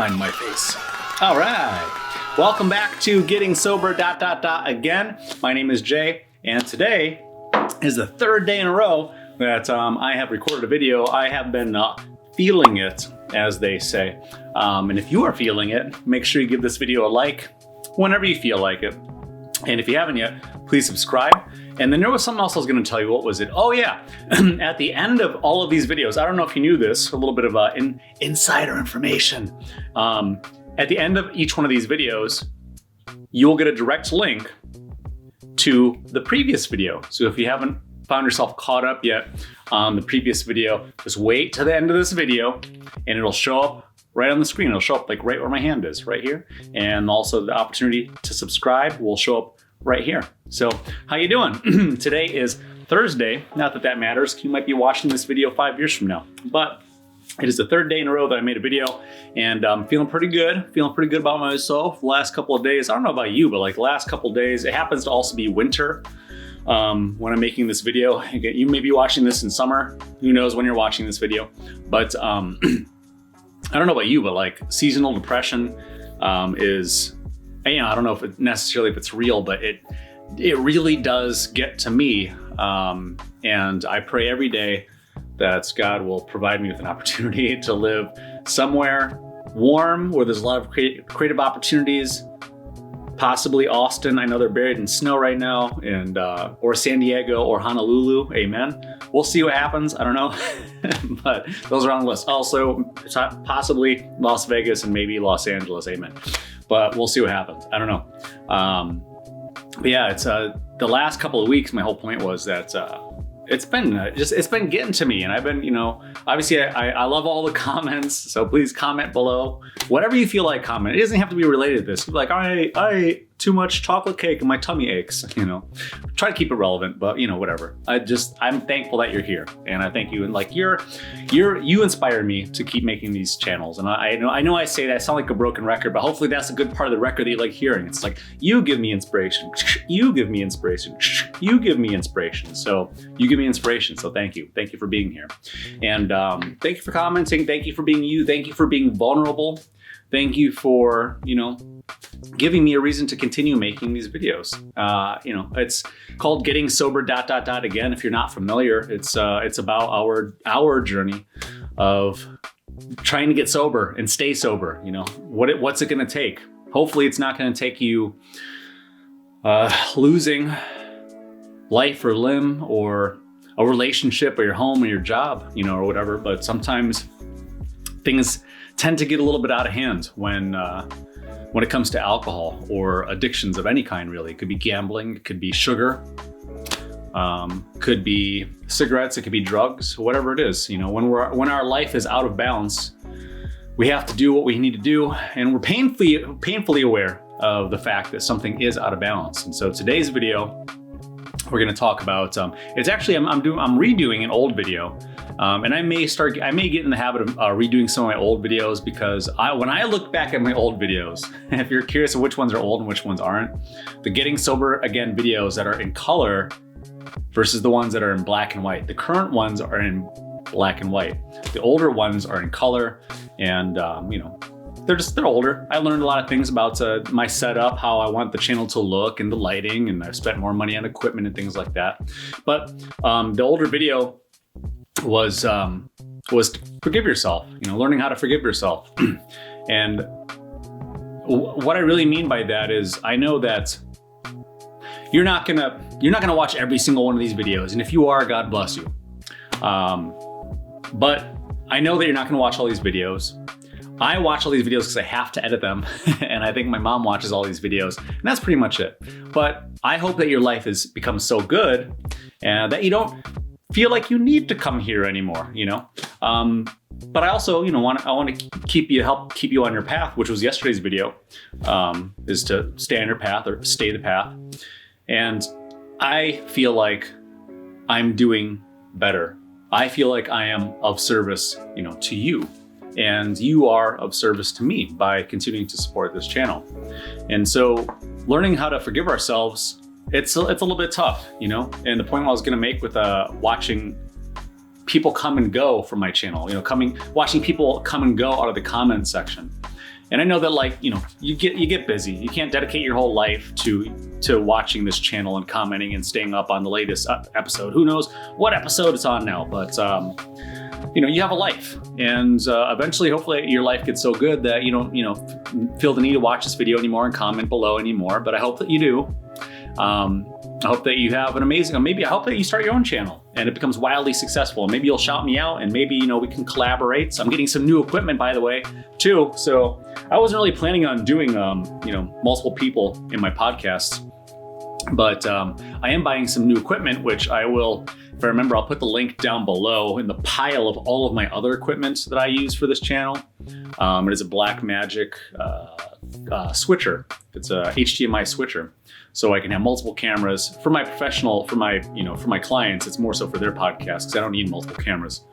find my face. All right. Welcome back to Getting Sober ... again. My name is Jay, and today is the third day in a row that I have recorded a video. I have been feeling it, as they say. And if you are feeling it, make sure you give this video a like whenever you feel like it. And if you haven't yet, please subscribe. And then there was something else I was going to tell you. What was it? Oh yeah, at the end of all of these videos, I don't know if you knew this, a little bit of insider information. At the end of each one of these videos, you'll get a direct link to the previous video. So if you haven't found yourself caught up yet on the previous video, just wait to the end of this video and it'll show up right on the screen. It'll show up like right where my hand is, right here. And also the opportunity to subscribe will show up right here. So how you doing? Today is Thursday. Not that that matters. You might be watching this video 5 years from now, but it is the third day in a row that I made a video, and I'm feeling pretty good. Feeling pretty good about myself. The last couple of days, I don't know about you, but like the last couple of days, it happens to also be winter when I'm making this video. Again, you may be watching this in summer. Who knows when you're watching this video? But I don't know about you, but like seasonal depression is, I don't know if it necessarily if it's real, but it really does get to me. And I pray every day that God will provide me with an opportunity to live somewhere warm where there's a lot of creative opportunities. Possibly Austin. I know they're buried in snow right now, and or San Diego or Honolulu. Amen. We'll see what happens. I don't know, but those are on the list. Also, possibly Las Vegas and maybe Los Angeles. Amen. But we'll see what happens. I don't know. But yeah, it's the last couple of weeks. My whole point was that it's been getting to me, and I've been, obviously I love all the comments, so please comment below. Whatever you feel like, comment. It doesn't have to be related to this. Like, I ate too much chocolate cake and my tummy aches, Try to keep it relevant, but whatever. I'm thankful that you're here, and I thank you. And like you inspire me to keep making these channels. And I know I say that I sound like a broken record, but hopefully that's a good part of the record that you like hearing. It's like, you give me inspiration. You give me inspiration. You give me inspiration. So you give me inspiration. So thank you. Thank you for being here. And thank you for commenting. Thank you for being you. Thank you for being vulnerable. Thank you for, giving me a reason to continue making these videos. It's called Getting Sober ... again. If you're not familiar, it's about our journey of trying to get sober and stay sober. What's it going to take? Hopefully it's not going to take you losing life or limb or a relationship or your home or your job, or whatever. But sometimes things tend to get a little bit out of hand when it comes to alcohol or addictions of any kind, really. It could be gambling, it could be sugar, could be cigarettes, it could be drugs, whatever it is. When our life is out of balance, we have to do what we need to do, and we're painfully aware of the fact that something is out of balance. And so today's video, we're going to talk about. It's actually I'm redoing an old video. And I may get in the habit of redoing some of my old videos, because when I look back at my old videos, if you're curious of which ones are old and which ones aren't, the Getting Sober Again videos that are in color versus the ones that are in black and white. The current ones are in black and white. The older ones are in color, and they're older. I learned a lot of things about my setup, how I want the channel to look, and the lighting, and I've spent more money on equipment and things like that. But the older video was forgive yourself, learning how to forgive yourself. And what I really mean by that is, I know that you're not gonna watch every single one of these videos, and if you are, God bless you. But I know that you're not gonna watch all these videos. I watch all these videos because I have to edit them, and I think my mom watches all these videos, and that's pretty much it. But I hope that your life has become so good and that you don't feel like you need to come here anymore, But I also, I want to help keep you on your path, which was yesterday's video, is to stay on your path or stay the path. And I feel like I'm doing better. I feel like I am of service, to you. And you are of service to me by continuing to support this channel. And so learning how to forgive ourselves, it's a little bit tough, And the point I was going to make with watching people come and go from my channel, watching people come and go out of the comments section. And I know that, like, you get busy. You can't dedicate your whole life to watching this channel and commenting and staying up on the latest episode. Who knows what episode it's on now, but you have a life, and eventually, hopefully, your life gets so good that you don't, feel the need to watch this video anymore and comment below anymore. But I hope that you do. I hope that you have an amazing, maybe I hope that you start your own channel and it becomes wildly successful. Maybe you'll shout me out, and maybe, we can collaborate. So I'm getting some new equipment, by the way, too. So I wasn't really planning on doing, multiple people in my podcasts, but I am buying some new equipment, which I will, if I remember, I'll put the link down below in the pile of all of my other equipment that I use for this channel. It is a Blackmagic switcher. It's a HDMI switcher. So I can have multiple cameras for my for my clients. It's more so for their podcasts because I don't need multiple cameras.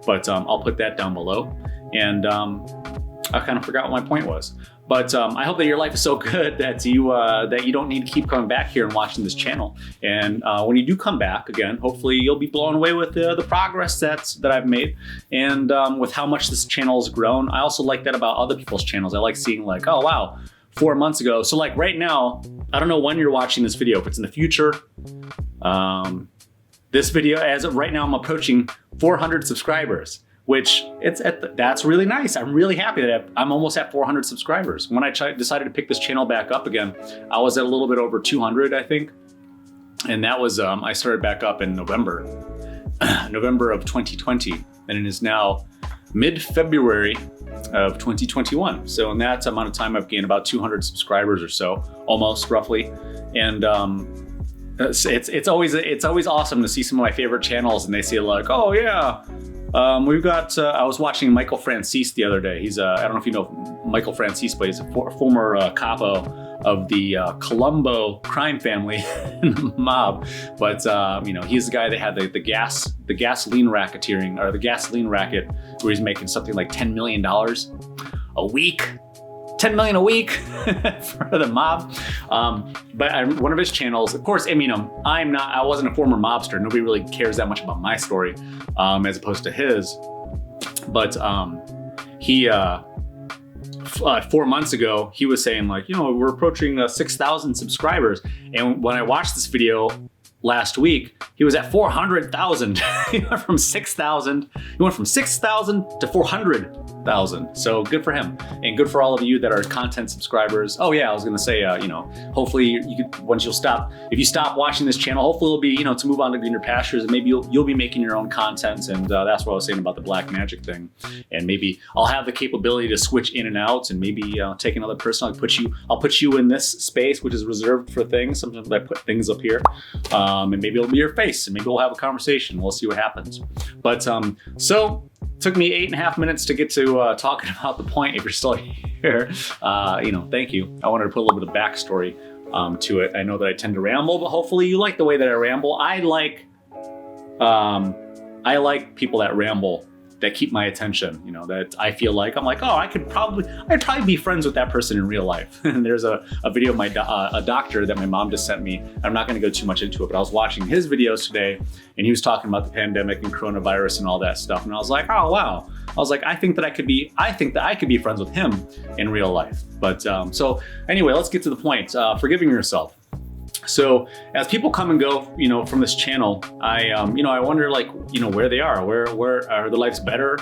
But I'll put that down below. And I kind of forgot what my point was. But I hope that your life is so good that you don't need to keep coming back here and watching this channel. And when you do come back again, hopefully you'll be blown away with the progress that I've made, and with how much this channel has grown. I also like that about other people's channels. I like seeing, like, oh wow, 4 months ago. So like right now, I don't know when you're watching this video, if it's in the future. This video, as of right now, I'm approaching 400 subscribers. Which that's really nice. I'm really happy that I'm almost at 400 subscribers. When I decided to pick this channel back up again, I was at a little bit over 200, I think. And that was, I started back up in November of 2020. And it is now mid-February of 2021. So in that amount of time, I've gained about 200 subscribers or so, almost roughly. And it's always awesome to see some of my favorite channels, and they say like, oh yeah, we've got, I was watching Michael Francis the other day. He's, I don't know if you know Michael Francis, but he's a former capo of the Colombo crime family mob. But, he's the guy that had the gasoline racketeering, or the gasoline racket, where he's making something like $10 million a week. 10 million a week for the mob. But one of his channels, of course, I wasn't a former mobster. Nobody really cares that much about my story, as opposed to his. But he, 4 months ago, he was saying like, we're approaching 6,000 subscribers. And when I watched this video last week, he was at 400,000. He went from 6,000. He went from 6,000 to 400,000. So good for him, and good for all of you that are content subscribers. Oh yeah, I was gonna say, hopefully you could, if you stop watching this channel, hopefully it'll be, to move on to greener pastures, and maybe you'll be making your own content. And that's what I was saying about the Blackmagic thing. And maybe I'll have the capability to switch in and out, and maybe take another person. I'll put you in this space, which is reserved for things. Sometimes I put things up here. And maybe it'll be your face, and maybe we'll have a conversation. We'll see what happens. But so it took me 8.5 minutes to get to talking about the point. If you're still here, thank you. I wanted to put a little bit of backstory to it. I know that I tend to ramble, but hopefully you like the way that I ramble. I like people that ramble, that keep my attention, that I feel like, I'm like, oh, I'd probably be friends with that person in real life. And there's a video of a doctor that my mom just sent me. I'm not gonna go too much into it, but I was watching his videos today, and he was talking about the pandemic and coronavirus and all that stuff. And I was like, oh, wow. I was like, I think that I could be friends with him in real life. But so anyway, let's get to the point. Forgiving yourself. So as people come and go, from this channel, I wonder, like, where they are. Where are their lives better,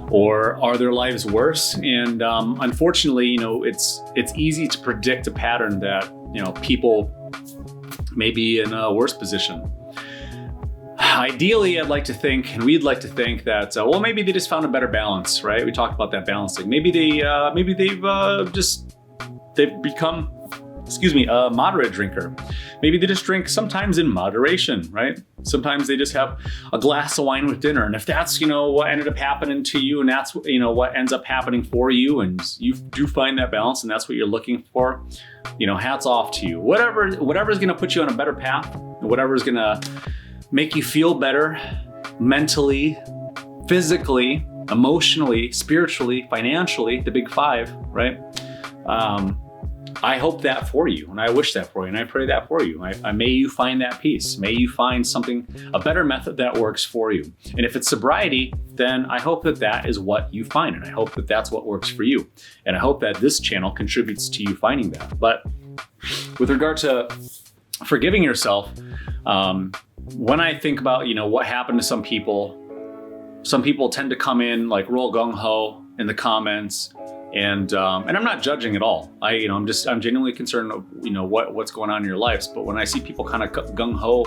or are their lives worse? And unfortunately, it's easy to predict a pattern that people may be in a worse position. Ideally, I'd like to think, and we'd like to think that, maybe they just found a better balance, right? We talked about that balancing. Maybe they've become, a moderate drinker. Maybe they just drink sometimes in moderation, right? Sometimes they just have a glass of wine with dinner. And if that's, what ended up happening to you, and that's, what ends up happening for you, and you do find that balance, and that's what you're looking for, hats off to you. Whatever's gonna put you on a better path, whatever's gonna make you feel better mentally, physically, emotionally, spiritually, financially, the big five, right? I hope that for you, and I wish that for you, and I pray that for you. May you find that peace. May you find a better method that works for you. And if it's sobriety, then I hope that is what you find, and I hope that that's what works for you. And I hope that this channel contributes to you finding that. But with regard to forgiving yourself, when I think about, what happened to some people tend to come in like real gung-ho in the comments, and I'm not judging at all. I'm genuinely concerned of, what's going on in your lives. But when I see people kind of gung-ho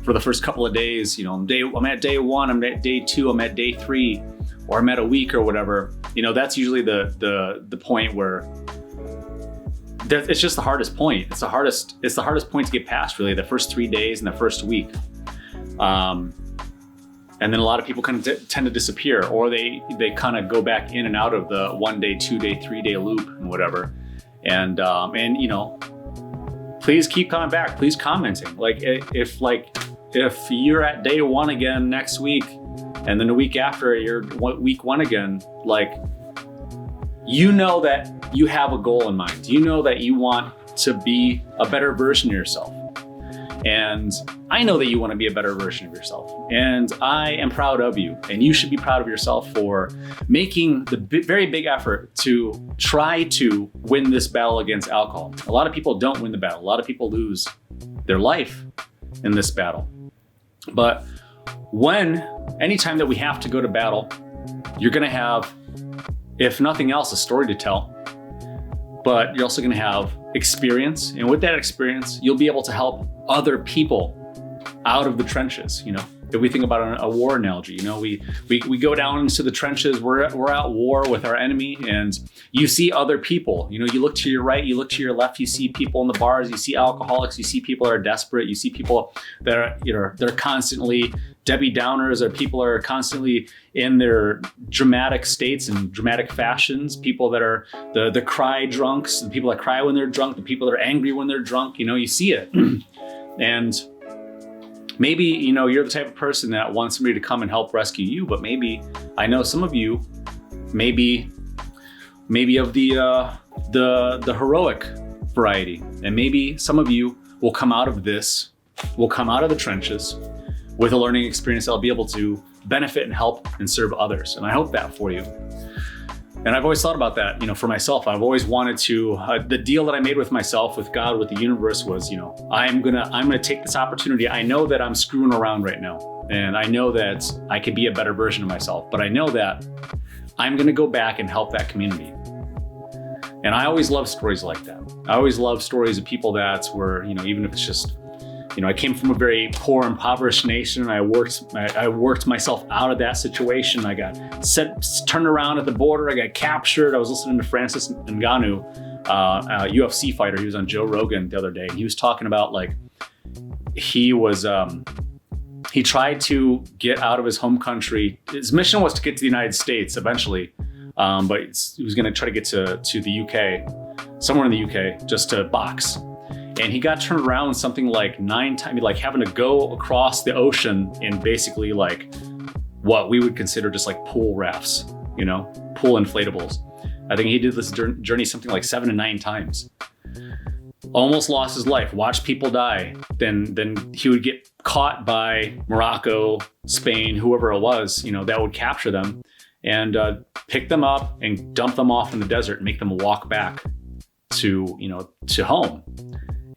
for the first couple of days, I'm at day 1, I'm at day 2, I'm at day 3, or I'm at a week or whatever, that's usually the point where it's just the hardest point. It's the hardest point to get past, really, the first 3 days and the first week. And then a lot of people kind of tend to disappear, or they kind of go back in and out of the 1 day, 2 day, 3 day loop and whatever. And please keep coming back. Please commenting. Like if you're at day 1 again next week, and then the week after you're week 1 again, like, that you have a goal in mind. That you want to be a better version of yourself. And I know that you want to be a better version of yourself. And I am proud of you. And you should be proud of yourself for making the very big effort to try to win this battle against alcohol. A lot of people don't win the battle. A lot of people lose their life in this battle. But anytime that we have to go to battle, you're going to have, if nothing else, a story to tell. But you're also going to have experience. And with that experience, you'll be able to help other people out of the trenches. If we think about a war analogy, we go down into the trenches, we're at war with our enemy, and you see other people. You look to your right, you look to your left, you see people in the bars, you see alcoholics, you see people that are desperate, you see people that are they're constantly Debbie Downers, or people are constantly in their dramatic states and dramatic fashions, people that are the cry drunks, the people that cry when they're drunk, the people that are angry when they're drunk. You see it. And maybe, you're the type of person that wants somebody to come and help rescue you, but maybe, I know some of you, maybe of the heroic variety. And maybe some of you will come out of the trenches with a learning experience that'll be able to benefit and help and serve others. And I hope that for you. And I've always thought about that, for myself. I've always wanted to, the deal that I made with myself, with God, with the universe was, I'm gonna take this opportunity. I know that I'm screwing around right now, and I know that I could be a better version of myself, but I know that I'm gonna go back and help that community. And I always love stories like that. I always love stories of people that were, even if it's just, I came from a very poor, impoverished nation. I worked myself out of that situation. I got turned around at the border. I got captured. I was listening to Francis Ngannou, a UFC fighter. He was on Joe Rogan the other day. He was talking about, like, he tried to get out of his home country. His mission was to get to the United States eventually, but he was going to try to get to the UK, somewhere in the UK, just to box. And he got turned around something like 9 times, like having to go across the ocean in basically like what we would consider just like pool rafts, pool inflatables. I think he did this journey something like 7 to 9 times. Almost lost his life, watched people die. Then he would get caught by Morocco, Spain, whoever it was, that would capture them and pick them up and dump them off in the desert and make them walk back to home.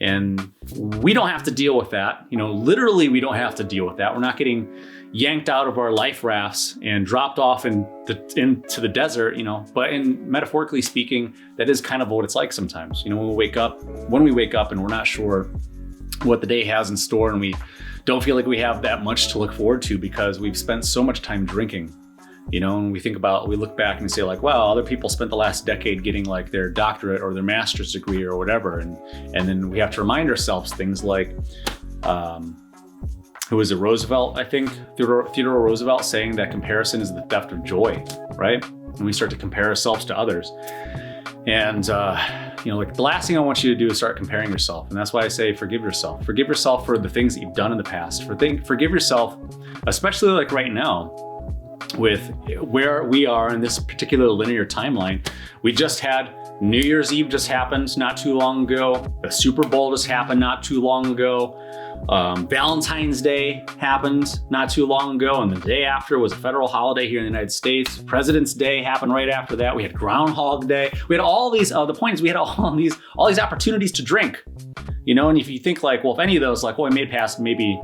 And we don't have to deal with that. Literally, we don't have to deal with that. We're not getting yanked out of our life rafts and dropped off into the desert, but metaphorically speaking, that is kind of what it's like sometimes. When we wake up and we're not sure what the day has in store, and we don't feel like we have that much to look forward to because we've spent so much time drinking. And we look back and we say, like, wow, other people spent the last decade getting like their doctorate or their master's degree or whatever. And then we have to remind ourselves things like, who was it, Roosevelt, I think, Theodore Roosevelt, saying that comparison is the theft of joy, right? And we start to compare ourselves to others. And, like, the last thing I want you to do is start comparing yourself. And that's why I say forgive yourself. Forgive yourself for the things that you've done in the past. Forgive yourself, especially like right now. with where we are in this particular linear timeline. We just had New Year's Eve just happened not too long ago. The Super Bowl just happened not too long ago. Valentine's Day happened not too long ago, and the day after was a federal holiday here in the United States. President's Day happened right after that. We had Groundhog Day. We had all these, the point is we had all these opportunities to drink, you know, and if you think like, well, if any of those, like, well, I made past maybe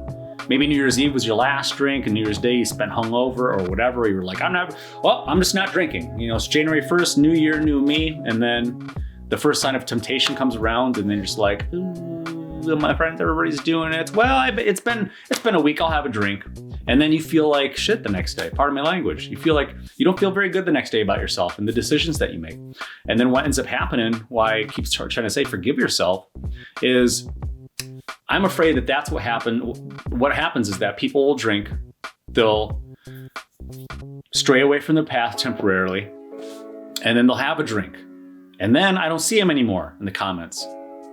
New Year's Eve was your last drink, and New Year's Day you spent hungover or whatever. You were like, I'm just not drinking. You know, it's January 1st, new year, new me. And then the first sign of temptation comes around, and then you're just like, my friends, everybody's doing it. Well, it's been a week, I'll have a drink. And then you feel like shit the next day, pardon my language. You feel like you don't feel very good the next day about yourself and the decisions that you make. And then what ends up happening, why I keep trying to say forgive yourself, is I'm afraid that that's what happened. What happens is that people will drink, they'll stray away from the path temporarily, and then they'll have a drink. And then I don't see them anymore in the comments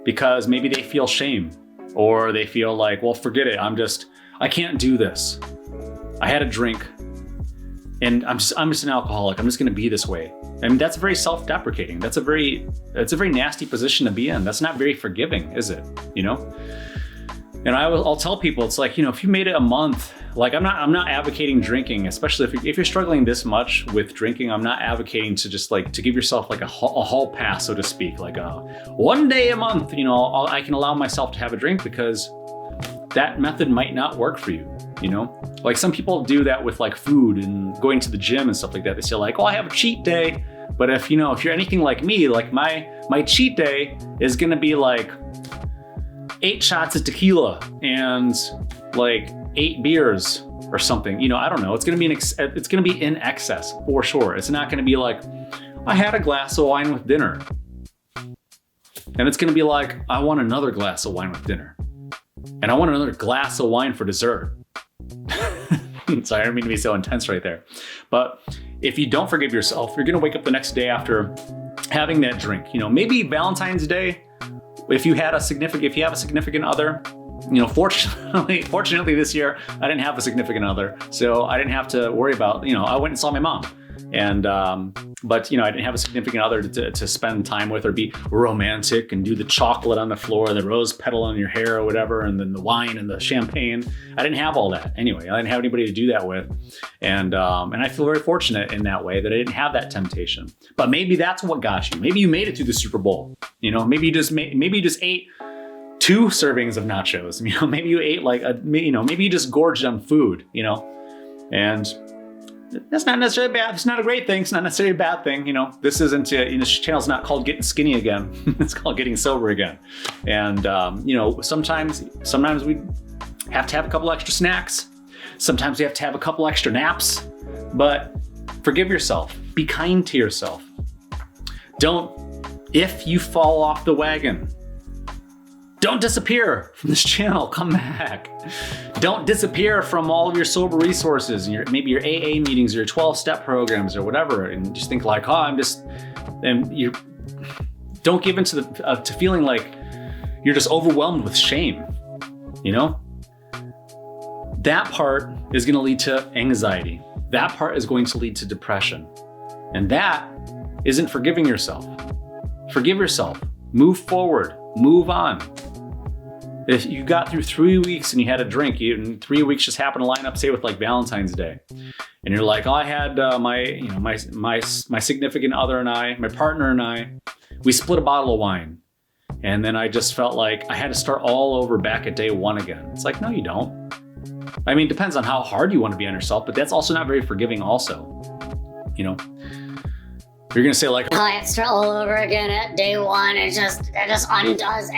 because maybe they feel shame, or they feel like, well, forget it. I can't do this. I had a drink and I'm just an alcoholic. I'm just going to be this way. I mean, that's very self-deprecating. That's a very nasty position to be in. That's not very forgiving, is it? You know? And I'll tell people, it's like, you know, if you made it a month, like I'm not advocating drinking, especially if you're struggling this much with drinking. I'm not advocating to just like to give yourself like a hall pass, so to speak, like one day a month, you know, I can allow myself to have a drink, because that method might not work for you. You know, like some people do that with like food and going to the gym and stuff like that. They say like, oh, I have a cheat day. But if you're anything like me, like my cheat day is going to be like 8 shots of tequila and like 8 beers or something. You know, I don't know. It's going to be in excess for sure. It's not going to be like, I had a glass of wine with dinner. And it's going to be like, I want another glass of wine with dinner. And I want another glass of wine for dessert. Sorry, I don't mean to be so intense right there. But if you don't forgive yourself, you're going to wake up the next day after having that drink. You know, maybe Valentine's Day, if you have a significant other, you know, fortunately this year, I didn't have a significant other. So I didn't have to worry about, you know, I went and saw my mom. And, but you know, I didn't have a significant other to spend time with or be romantic and do the chocolate on the floor, the rose petal on your hair or whatever, and then the wine and the champagne. I didn't have all that anyway. I didn't have anybody to do that with. And I feel very fortunate in that way that I didn't have that temptation. But maybe that's what got you. Maybe you made it through the Super Bowl. You know, maybe you just ate 2 servings of nachos. You know, maybe you ate maybe you just gorged on food, you know, and that's not necessarily bad. It's not a great thing. It's not necessarily a bad thing. You know, this channel's not called Getting Skinny Again. It's called Getting Sober Again. And, you know, sometimes we have to have a couple extra snacks. Sometimes we have to have a couple extra naps, but forgive yourself. Be kind to yourself. If you fall off the wagon, don't disappear from this channel. Come back. Don't disappear from all of your sober resources and maybe your AA meetings or your 12-step programs or whatever, and just think like, you don't give into to feeling like you're just overwhelmed with shame. You know, that part is going to lead to anxiety. That part is going to lead to depression, and that isn't forgiving yourself. Forgive yourself. Move forward. Move on. If you got through 3 weeks and you had a drink, and 3 weeks just happened to line up, say with like Valentine's Day, and you're like, oh, I had my significant other and I, my partner and I, we split a bottle of wine, and then I just felt like I had to start all over back at day 1 again. It's like, no, you don't. I mean, it depends on how hard you want to be on yourself, but that's also not very forgiving also, you know. You're gonna say like, oh, I have to start all over again at day 1. It just undoes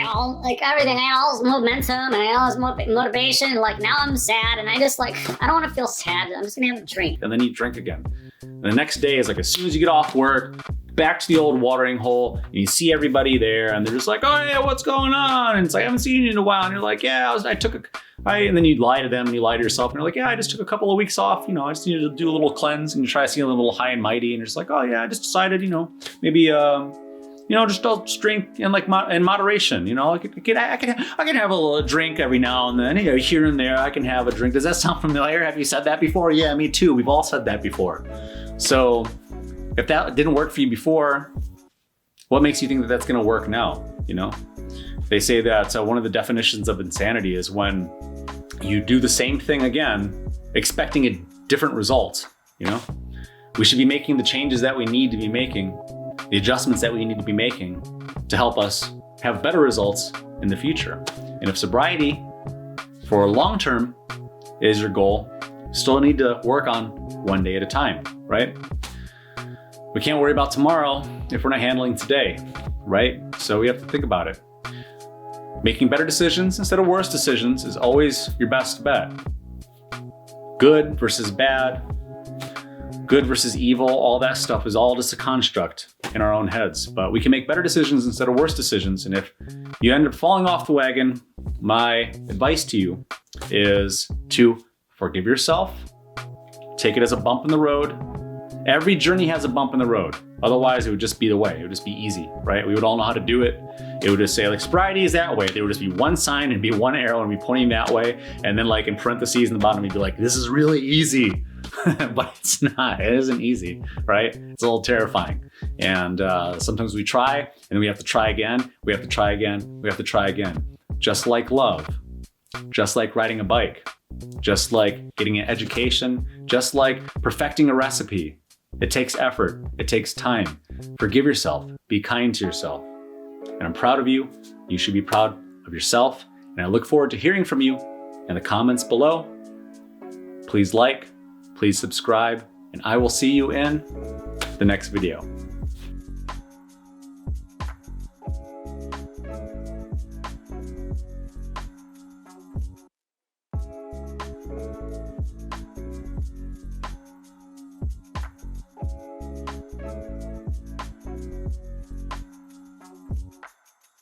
like everything. I had all this momentum and I had all this motivation. Like now I'm sad and I don't want to feel sad. I'm just gonna have a drink. And then you drink again. And the next day is like, as soon as you get off work, back to the old watering hole, and you see everybody there, and they're just like, oh yeah, what's going on? And it's like, I haven't seen you in a while. And you're like, yeah, and then you lie to them and you lie to yourself, and you're like, yeah, I just took a couple of weeks off. You know, I just needed to do a little cleanse, and you try to seem a little high and mighty, and you're just like, oh yeah, I just decided, you know, maybe just don't drink in in moderation. I can have a little drink every now and then, here and there. I can have a drink. Does that sound familiar? Have you said that before? Yeah, me too. We've all said that before. So if that didn't work for you before, what makes you think that that's going to work now? They say that one of the definitions of insanity is when you do the same thing again, expecting a different result. We should be making the changes that we need to be making, the adjustments that we need to be making to help us have better results in the future. And if sobriety for long term is your goal, you still need to work on one day at a time, right? We can't worry about tomorrow if we're not handling today, right? So we have to think about it. Making better decisions instead of worse decisions is always your best bet. Good versus bad, good versus evil, all that stuff is all just a construct in our own heads. But we can make better decisions instead of worse decisions. And if you end up falling off the wagon, my advice to you is to forgive yourself, take it as a bump in the road. Every journey has a bump in the road. Otherwise, it would just be the way. It would just be easy, right? We would all know how to do it. It would just say sobriety is that way. There would just be one sign and be one arrow and be pointing that way. And then in parentheses in the bottom, you'd be like, this is really easy. But it's not. It isn't easy, right? It's a little terrifying. And sometimes we try and then we have to try again. We have to try again. We have to try again. Just like love, just like riding a bike, just like getting an education, just like perfecting a recipe. It takes effort. It takes time. Forgive yourself. Be kind to yourself. And I'm proud of you. You should be proud of yourself. And I look forward to hearing from you in the comments below. Please like, please subscribe, and I will see you in the next video.